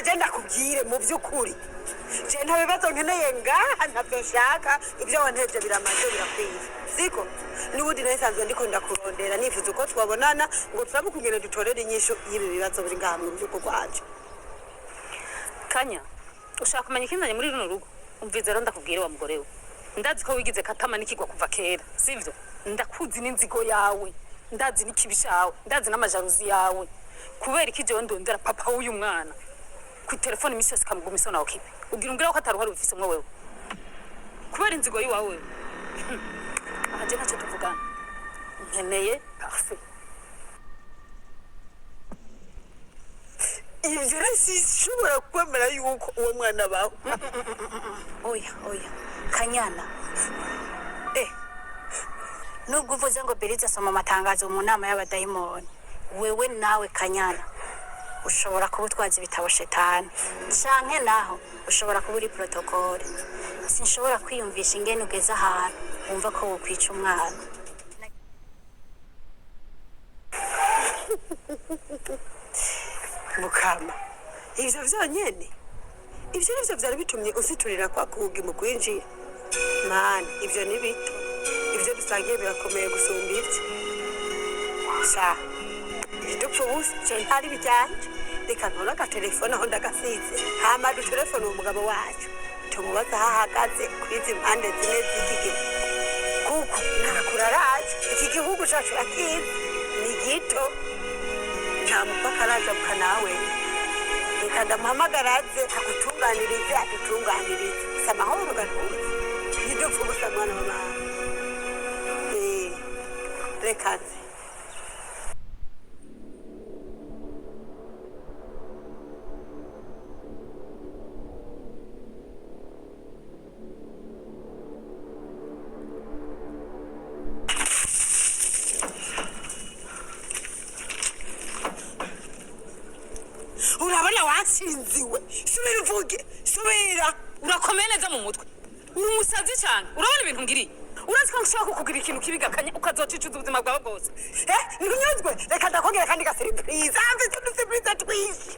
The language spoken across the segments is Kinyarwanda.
agenda kubwire mu by'ukuri je nta bibazo nkeneye ngaha ntabyo nshaka ibyo wanteje biramaze birakwiye siko n'ubundi nasanzwe ndiko ndakurondera nifuza uko twabonana ngo turabe kugenda dutorere inyishu y'ibi bibazo biri ngaha mu rugo rwacu. Kanya ushaka kumenya ikinzanye muri runo rugo umvize rero ndakubwire wa mugore we ndazi ko wigize katama nikigwa kuva kera sivyo ndakuzi n'inzigo yawe ndazi n'ikibishawe ndazi n'amajaruzi yawe kubera iki jewe ndondera papa w'uyu mwana ku telefone imisi yose kamugumisa nawe kipe ugira umbwira ko ataruhari ufise mwe wewe kubera inzigo yiwawe aje ntacyo tuvugana nkeneye parfait ibyo rero kwemera yuko uwo mwana bawe oya Kanyana nubwo uvuze ngo Beriza asoma amatangazo mu nama y'abadayimoni wewe nawe Kanyana ushobora kuba utwaza ibitabo shetani canke naho ushobora kuba uri protocole sinshobora kwiyumvisha ingene ugeze ahantu wumva ko wokwica umwana Mukama ivyo vyonyene ivyo nivyo vyari bitumye usiturira kwa kugi mu kwinjira mani ivyo ni bito ivyo dusangiye birakomeye gusumba ivyo sha idupfubusa je ntari bijyanje reka ntora agatelefone aho ndagasize hama dutelefone uwo mugabo wacu tumubaza aho ahagaze kuri izi mpande zine z'iki kuko ntakuraraje iki gihugu cacu akizi ni gito nta mupaka araza nawe reka ndamuhamagaraze agutunganirize adutunganirize si amahoro gatuze ntidupfa ubusa mwana wa mama reka nze urabona watsinziwe subira uvuge subira urakomeye neza mu mutwe uri umusazi cyane urabona ibintu ngiri urazi ko nshaka kukugira ikintu kibigakanya ukazocicuza ubuzima bwawe bwose ntibinyuzwe reka ndakongera kandi gasiripurize mfite udusipurize twinshi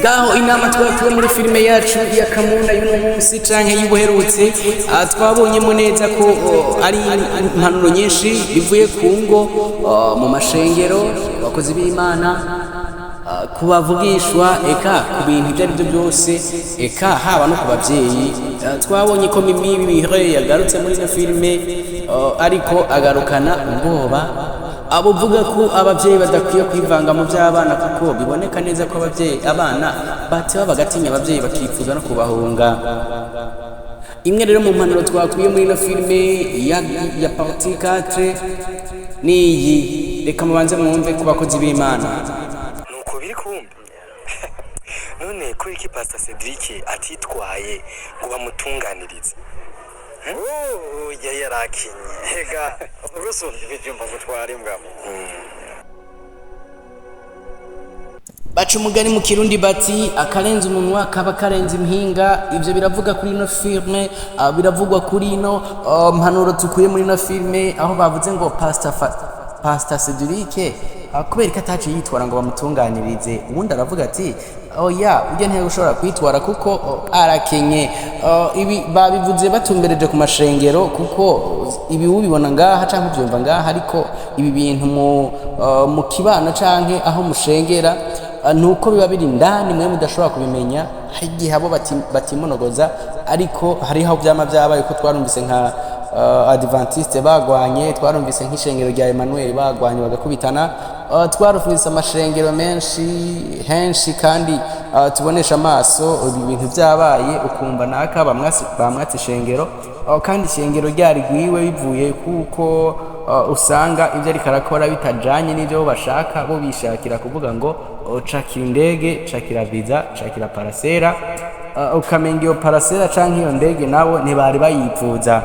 ngaho inama twatuye muri filime yacu ya Kamuna y'uno munsi canke y'ubuherutse twabonyemo neza ko ari impanuro nyinshi bivuye ku ngo mu mashengero abakozi b'Imana kubavugishwa eka ku bintu ibyo aribyo byose eka haba no ku bavyeyi twabonye ko MIRELLE yagarutse muri ino filime ariko agarukana ubwoba abuvuga ko abavyeyi badakwiye kwivanga mu by'abana kuko biboneka neza ko abana bateba bagatinya abavyeyi bakifuza no kubahunga imwe rero mu mpanuro twakwiye muri ino filime ya partie 4 niyi reka mubanze mwumve ku bakozi b'Imana none kuri iki Pastor Cedric atitwaye ngo bamutunganirize yarakinye hega urusumva ibijumba gutwara imbwa baca umugani mu kirundi bati akarenza umunwa kaba karenza impinga ivyo biravuga kuri ino filme biravugwa kuri ino mpanuro tukuye muri ino filme aho bavuze ngo Pastor Cedric kubera ko ataje yitwara ngo bamutunganirize ubundi aravuga ati oya ujye ntego ushobora kwitwara kuko arakenye ibi babivuze batumbereje ku mashengero kuko ibi ubibona ngaha canke ubyumva ngaha ariko ibi bintu mu kibano canke aho mushengera nuko biba biri ndani mwe mudashobora kubimenya hagiye abo batimonogoza ariko hari aho byama byabaye ko twarumvise nka Adventiste bagwanye twarumvise nk'ishengero rya Emmanuel bagwanye bagakubitana twarufise amashengero henshi kandi tubonesha amaso ibintu byabaye ukumva naka bamwatse ishengero kandi ishengero ryari gwiwe bivuye kuko usanga ibyo ari karakora bitajanye n'ibyo bashaka bo bishakira kuvuga ngo cakira indege cakira visa cakira parasera ukamenga iyo parasera canke iyo ndege nabo ntibari bayipfuza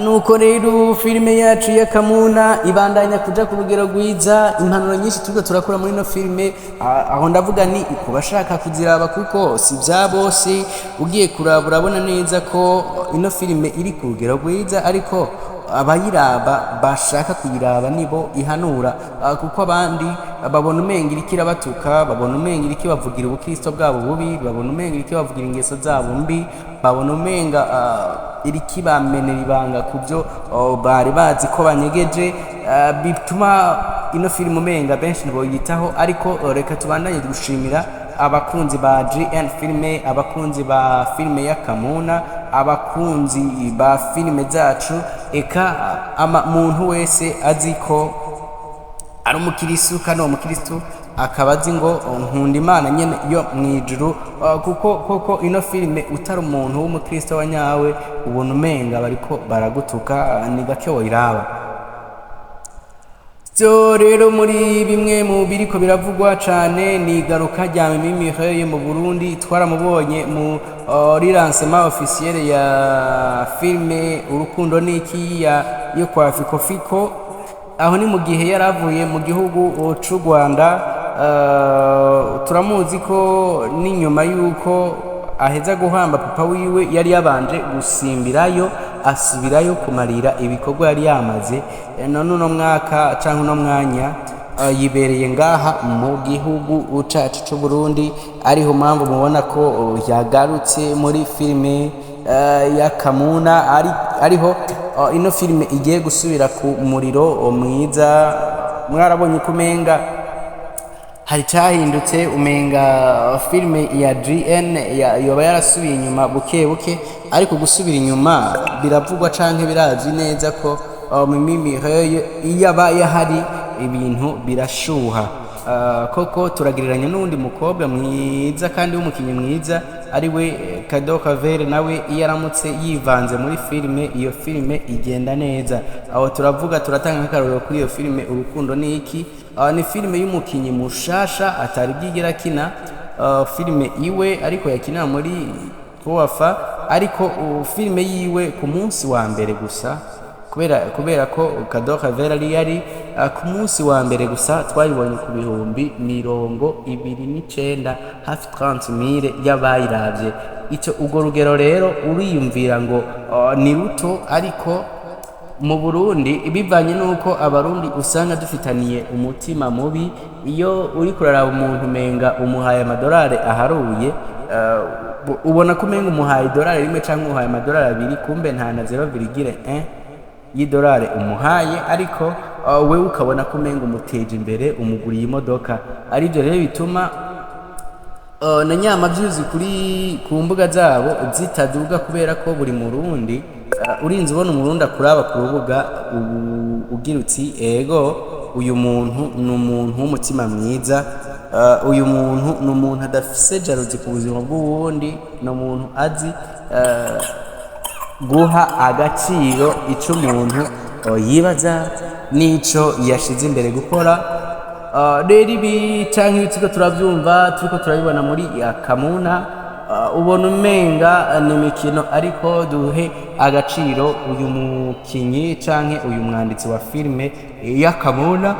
nuko rero filime yacu ya Kamuna ibandanya kuja ku rugero rwiza impanuro nyinshi tuza turakora muri no filime aho ndavuga ni kubashaka kuziraba kuko si bya bose ugiye kuraba urabona neza ko ino filime iri ku rugero rwiza ariko abayiraba bashaka kuyiraba nibo ihanura, kuko abandi babona umenga iriko irabatuka, babona umenga iriko ibavugira ubukristo bwabo bubi, babona umenga iriko ibavugira ingeso zabo mbi, babona umenga iriko ibamenera ibanga ku byo bari bazi ko banyegeje, bituma ino filime umenga benshi ntiboyitaho. Ariko reka tubandanye gushimira abakunzi ba GN filime, abakunzi ba filime ya Kamuna, abakunzi ba filime zacu, eka muntu wese azi ko ari umukiristu kandi uwo mukiristu akaba azi ngo nkunda Imana nyene yo mwijuru, kuko koko ino filime utari umuntu w'umukristo wa nyawe ubona umenga bariko baragutuka, ni gake woyiraba. So rero muri bimwe mu biriko biravugwa cane ni igaruka rya MIRELLE mu Burundi. Twaramubonye muri lancement officiel ya filme Urukundo Niki yo kwa Fikofiko, aho ni mu gihe yaravuye mu gihugu c'u Rwanda. Turamuzi ko n'inyuma yuko aheza guhamba papa wiwe yari yabanje gusimbirayo, asubirayo kumarira ibikorwa yari yamaze. None uno mwaka canke uno mwanya yibereye ngaha mu gihugu cacu c'u Burundi, ariho mpamvu mubona ko yagarutse muri filime ya Kamuna, ariho ino filime igiye gusubira ku muriro mwiza. Mwarabonye kumenga hari cyahindutse, umenga filime ya GN yoba yarasubiye inyuma buke buke, ariko gusubira inyuma biravugwa canke birazwi neza ko MIRELLE iyo abaye hari ibintu birashuha. Koko turagiriranye n'undi mukobwa mwiza kandi w'umukinnyi mwiza ariwe Kadokavere, nawe iyo aramutse yivanze muri filime, iyo filime igenda neza. Aho turatanga nk'akarorero kuri iyo filime Urukundo Niki. Ni filime y'umukinnyi mushasha atari bwigera kina filime iwe, ariko yakina muri Wafa, ariko filime yiwe ku munsi wa mbere gusa, kubera ko Kadokavere yari ku munsi wa mbere gusa twayibonye ku bihumbi 29, hafi 30,000 y'abayiravye. Icyo urwo rugero rero uriyumvira ngo ni ruto, ariko mu Burundi bivanye nuko abarundi usanga dufitaniye umutima mubi. Iyo uri kuraraba umuntu umenga umuhaye amadolari aharuye, ubona ko umenga umuhaye idolari rimwe cyangwa umuhaye amadolari 2, kumbe nta na 0,1 y'idolari umuhaye, ariko wewe ukabona ko umenga umuteje imbere, umuguriye imodoka. Ari byo rero bituma na nyama byuzi ku mbuga zabo zitaduga, kubera ko buri Murundi urinze ubona umurundi akuraba ku rubuga ugira uti ego uyu muntu ni umuntu w'umutima mwiza, uyu muntu ni umuntu adafise jalousie ku buzima bw'uwundi, ni umuntu azi guha agaciro ico umuntu yibaza n'ico yashize imbere gukora. Rero ibi canke ibitiko turavyumva, turiko turabibona muri Akamuna, ubona umenga ni imikino, ariko duhe agaciro uyu mukinyi canke uyu mwanditsi wa filime ya Kamuna,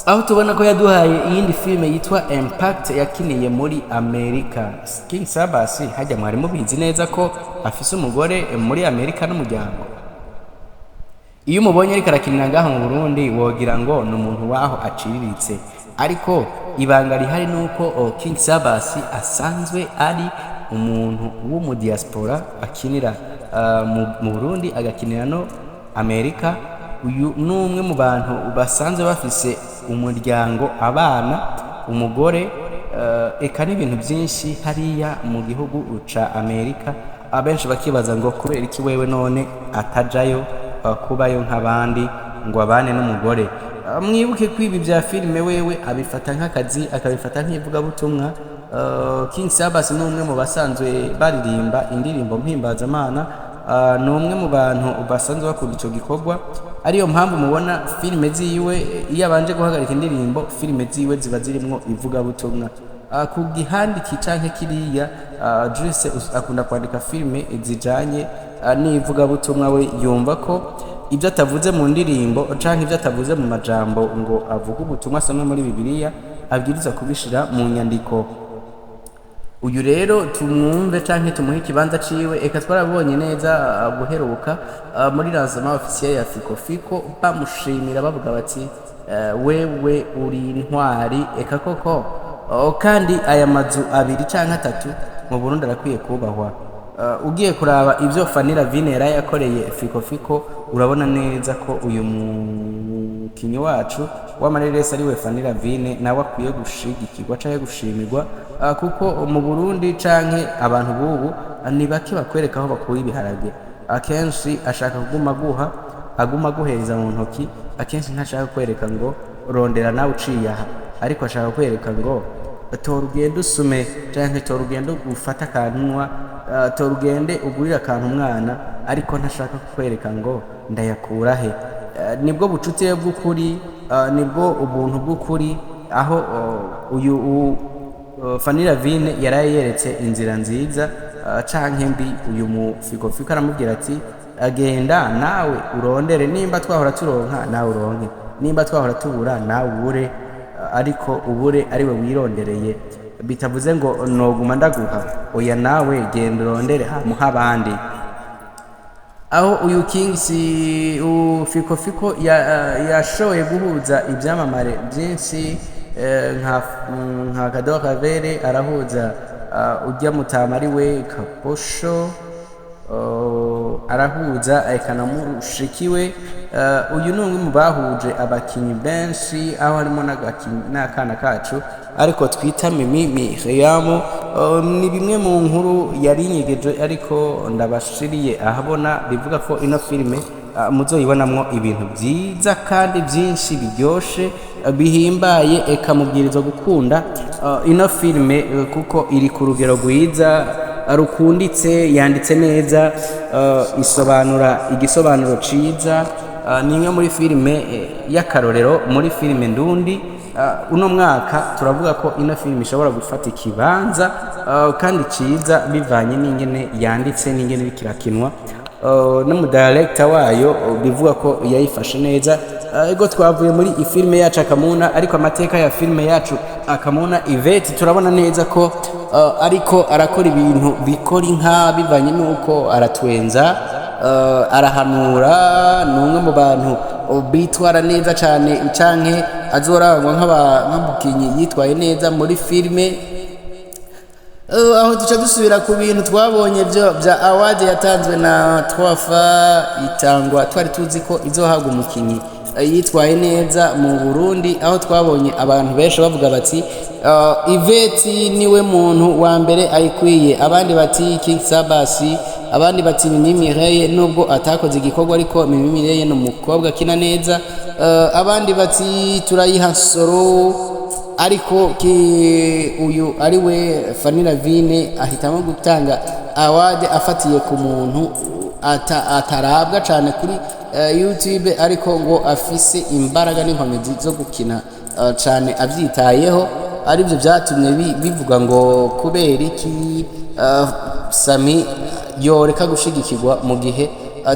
aho tubona ko yaduhaye iyindi filime yitwa Impact yakiniye muri Amerika. King Sabas hajya mwari mubizi neza ko afise umugore muri Amerika n'umuryango. Iyo umubonye ariko arakinira ngaho mu Burundi wogira ngo ni umuntu waho aciriritse, ariko ibanga rihari nuko King Sabas asanzwe ari umuntu wo mu diaspora akinira mu Burundi agakinira no Amerika. Uyu numwe mu bantu basanzwe bafise umuryango, abana, umugore, eka n'ibintu byinshi hariya mu gihugu ca Amerika. Abenshi bakibaza ngo kubera iki wewe none atajayo kubayo nk'abandi ngo abane n'umugore. Mwibuke ko ibi bya filime wewe abifata nk'akazi, akabifata nk'ivugabutumwa. King Sabas ni umwe mu basanzwe baririmba indirimbo mpimbazamana, ni umwe mu bantu basanzwe bakunda ico gikorwa. Ariyo mpamvu mubona filime ziwe iyo abanje guhagarika indirimbo, filime ziwe ziba zirimwo ivugabutumwa. Ku gihandiki canke kiriya Juice akunda kwandika filime zijanye n'ivugabutumwa. We yumva ko ibyo atavuze mu ndirimbo canke ibyo atavuze mu majambo ngo avuge ubutumwa asoma muri Bibiliya, abwiriza kubishira mu nyandiko. uyu rero tumwumve canke tumuhe ikibanza ciwe. Eka twarabonye neza guheruka muri lancement officiel ya Fiko bamushimira bavuga bati wewe uri intwari. Eka koko kandi aya mazu abiri canke atatu mu Burundi arakwiye kubahwa. Ugiye kuraba ivyo Fanira Vinera yakoreye Fiko urabona neza ko uyu mukinyi wacu w'amareresi ari we Fanira Vine nawe akwiye gushigikirwa canke gushimirwa, kuko mu Burundi canke abantu bubu ni bake bakwereka aho bakura ibiharage. Akenshi ashaka aguma guhereza mu ntoki, akenshi ntashaka kwereka ngo rondera nawe uciye aha, ariko ashaka kwereka ngo tora ugende usume canke tora ugende ufata akantunywa, tora ugende ugurira akantu umwana, ariko ntashaka kwereka ngo ndayakura he. Nibwo bucuti bw'ukuri, nibwo ubuntu bw'ukuri, aho uyu Fanira Vine yaraye yeretse inzira nziza canke mbi. Uyu mu Fiko aramubwira ati agenda nawe urondere, nimba twahora turonka nawe uronke, nimba twahora tubura nawe ubure, ariko ubure ari we wirondereye. Bitavuze ngo noguma ndaguha, oya nawe genda urondere hamuha abandi. Aho uyu Kings Fiko yashoboye guhuza ibyamamare byinshi, nka Kadoha Kavere arahuza ujya Mutama ari we Kaposho, arahuza ekanamushikiwe. Uyu ni umwe mu bahuje abakinyi benshi, aho harimo n'akana kacu ariko twita Mirellle. Ni bimwe mu nkuru yari inyegeje ariko ndabashiriye ahabona, bivuga ko ino filime muzoyibonamwo ibintu byiza kandi byinshi biryoshe bihimbaye. Eka mubwirizwa gukunda ino filime kuko iri ku rugero rwiza rukunditse, yanditse neza, isobanura igisobanuro ciza. Ni imwe muri filime y'akarorero muri filime ndundi. Uno mwaka turavuga ko ino filime ishobora gufata ikibanza kandi ciza bivanye n'ingene yanditse n'ingene bikirakinwa, no mu director wayo bivuga ko yayifashe neza. Ego twavuye muri ifilime yacu Akamuna, ariko amateka ya filime yacu Akamuna Yvette turabona neza ko ariko arakora ibintu bikora inka, bivanye n'uko aratwenza, arahanura. Ni umwe mu bantu bitwara neza cyane canke azorangwa nk'umukinyi yitwaye neza muri filime. Aho duca dusubira ku bintu twabonye bya award yatanzwe na Twafa itangwa, twari tuzi ko izohabwa umukinyi yitwaye neza mu Burundi, aho twabonye abantu benshi bavuga bati Yvette niwe muntu wa mbere ayikwiye, abandi bati King Sabas, abandi bati Mirellle nubwo atakoze igikorwa ariko Mirellle no mukobwa kina neza, abandi bati turayiha soro, ariko uyu ari we Fanira Vine ahitamo gutanga award afatiye ku muntu atarabwa cyane kuri YouTube, ariko ngo afise imbaraga n'inkomezi zo gukina cyane abyitayeho. Aribyo byatumye bivuga ngo kubera iki Sami yoreka gushigikirwa mu gihe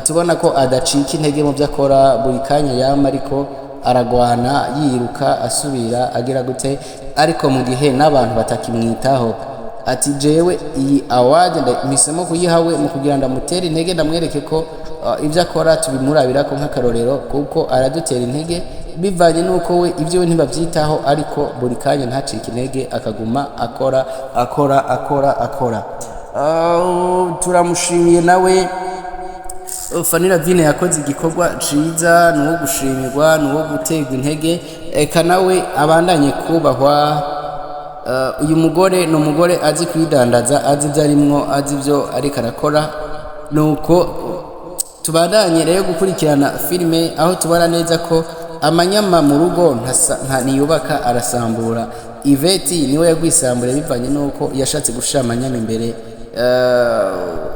tubona ko adacika intege mu byo akora, buri kanya yama ariko aragwana, yiruka, asubira, agira gute, ariko mu gihe n'abantu batakimwitaho. Ati jewe iyi award mpisemo kuyihawe mu kugira ndamutere intege, ndamwereke ko ibyo akora tubimurabira ko nk'akarorero, kuko aradutera intege bivanye n'uko we ibyo we ntibabyitaho, ariko buri kanya ntacike intege, akaguma akora. Turamushimiye nawe Fanira Vine yakoze igikorwa ciza, nuwo gushimirwa, nuwo guterwa intege. Eka nawe abandanye kubahwa. Uyu mugore ni umugore azi kwidandaza, azi ibyo arimwo, azi ibyo ariko arakora. Nuko tubandanye rero gukurikirana filime, aho tubona neza ko amanyama mu rugo ntiyubaka, arasambura. Yvette niwe yagwisambura bivanye n'uko yashatse gushira amanyama imbere.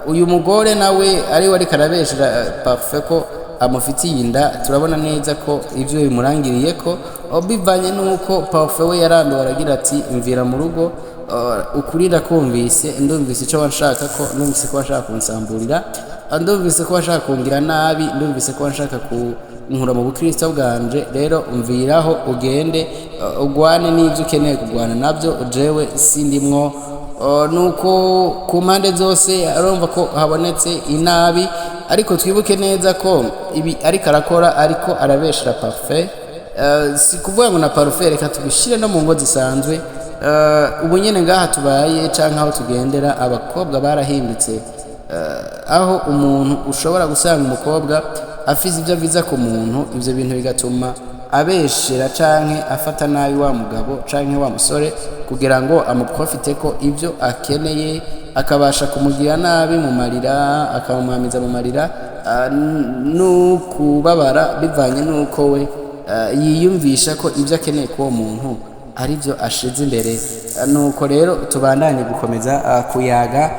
Uyu mugore nawe ari we ariko arabeshera parfait ko amufitiye inda. Turabona neza ko ibyo bimurangiriye ko bivanye n'uko parfait we yarambiwe, aragira ati mvira mu rugo, ukurira kumvise, ndumvise icyo wanshaka ko, ndumvise ko wanshaka kunsamburira, ndumvise ko wanshaka kungira nabi, ndumvise ko wanshaka kunkura mu bukristo bwanje, rero umviraho ugende ugwane n'ibyo ukeneye kugwana nabyo, jewe sindimwo. nuko ku mpande zose arumva ko habonetse inabi, ariko twibuke neza ko ibi ariko arakora ariko arabeshera parfait. Si kuvuga ngo na parfait, reka tubishire no mu ngo zisanzwe. Ubu nyene ngaha tubaye canke aho tugendera, abakobwa barahindutse, aho umuntu ushobora gusanga umukobwa afise ivyo aviza ku muntu, ivyo bintu bigatuma abeshera canke afata nabi wa mugabo canke wa musore kugira ngo amuprofite ko ivyo akeneye, akabasha kumugira nabi mu marira, akamumamiza mu marira, n'ukubabara bivanye n'uko we yiyumvisha ko ivyo akeneye k'uwo muntu ari byo ashize imbere. Nuko rero tubandanye gukomeza kuyaga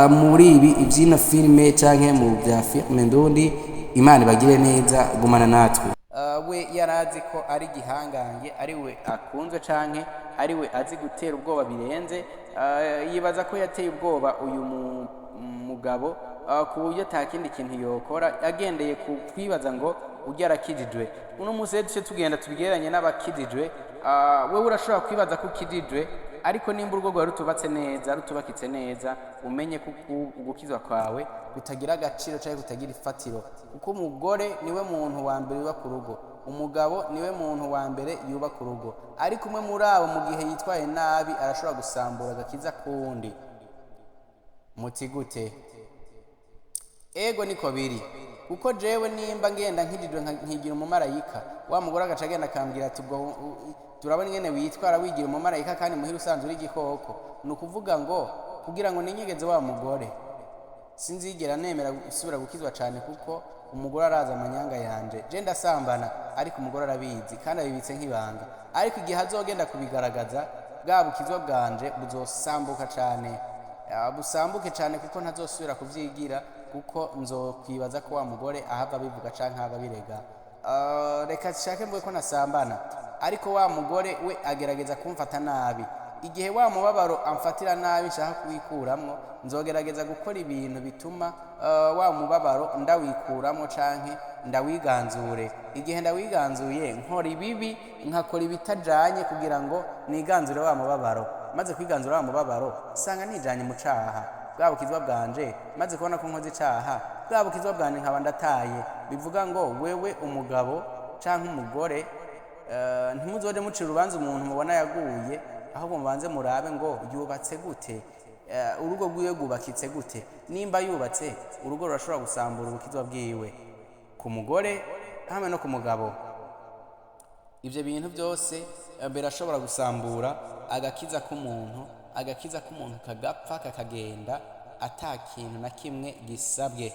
muri ibi ibyino filime canke mu bya filime ndundi. Imana ibagire neza, gumana natwe. We yarazi ko ari gihangange, ari we akunzwe canke ari we azi gutera ubwoba birenze. Yibaza ko yateye ubwoba uyu mugabo ku buryo atakindi kintu yokora, agendeye ku kwibaza ngo ujya arakijijwe. Uno munsi duce tugenda tubigeranye n'abakijijwe. Wewe urashobora kwibaza ko ukijijwe, ariko nimba urugo rwawe rutubatse neza, rutubakitse neza, umenye ko ugukizwa kwawe kutagira agaciro cyangwa kutagira ifatiro, kuko umugore niwe muntu wa mbere yuba ku rugo, umugabo niwe muntu wa mbere yuba ku rugo, ariko umwe muri abo mu gihe yitwaye nabi arashobora gusambura agakiza kundi. Muti gute? Ego niko biri, kuko jewe nimba ngenda nkijijwe nkigira umumarayika, wa mugore agaca agenda akambwira ati ubwo turabona ingene witwara wigira umumarayika kandi muhira usanzwe uri igikoko. Ni ukuvuga ngo kugira ngo ninyegeze wa mugore sinzigera nemera gusubira gukizwa cyane, kuko umugore araza amanyanga yanje. Je ndasambana ariko umugore arabizi kandi abibitse nk'ibanga, ariko igihe azogenda kubigaragaza bwa bukizwa bwanje buzosambuka cyane, busambuke cyane, kuko ntazosubira kuvyigira, kuko nzokwibaza ko wa mugore ahava bivuga canke ahava birega. Reka shake mvuge ko nasambana, ariko wa mugore we agerageza kumfata nabi. Igihe wa mubabaro amfatira nabi nshaka kuwikuramwo, nzogerageza gukora ibintu bituma wa mubabaro ndawikuramwo canke ndawiganzure. Igihe ndawiganzuye nkora ibibi, nkakora ibitajanye kugira ngo niganzure wa mubabaro, maze kwiganzura wa mubabaro sanga nijanye mu caha. Bwa bukizwa bwanje maze kubona ko nkoze icaha, bwa bukizwa bwanje nkaba ndataye. Bivuga ngo wewe umugabo canke umugore, ntimuzoje mucira urubanza umuntu mubona yaguye, ahubwo mubanze murabe ngo yubatse gute, urugo rwiwe rwubakitse gute. Nimba yubatse, urugo rurashobora gusambura ubukizwa bwiwe, ku mugore hamwe no ku mugabo. Ivyo bintu byose birashobora gusambura agakiza k'umuntu, agakiza k'umuntu kagapfa kakagenda ata kintu na kimwe gisabwe.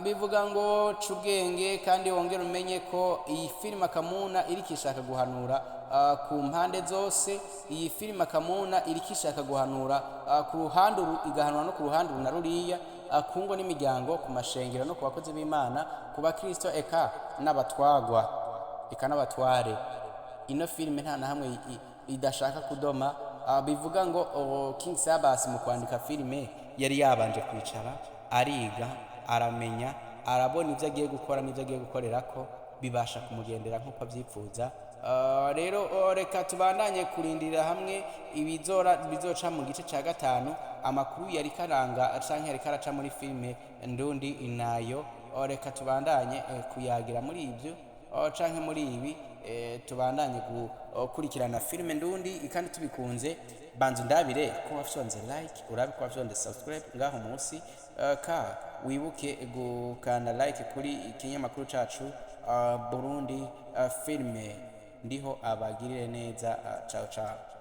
Bivuga ngo cubwenge kandi wongera umenye ko iyi filime Akamuna iriko ishaka guhanura ku mpande zose. Iyi filime Akamuna iriko ishaka guhanura ku ruhande igahanura no ku ruhande na ruriya, kungo n'imiryango, ku mashengero no ku bakozi b'Imana, ku bakristo eka n'abatwagwa eka n'abatware. Ino filime nta na hamwe idashaka kudoma. Bivuga ngo King Sabas mu kwandika filime yari yabanje kwicara ariga, aramenya, arabona ivyo agiye gukora n'ivyo agiye gukorerako bibasha kumugendera nk'uko avyipfuza. Rero reka tubandanye kurindira hamwe bizoca mu gice ca 5. Amakuru yari karanga canke yari karaca muri filime ndundi inayo. Reka tubandanye kuyagira muri ivyo canke muri ibi, tubandanye gukurikirana filime ndundi. Kandi tubikunze banzu ndabire ko wafyonze like, urabe ko wafyonze subscribe ngaho munsi, ka wibuke gukanda like kuri ikinyamakuru cacu Burundi filime. Ndiho abagirire neza. Ciao ciao.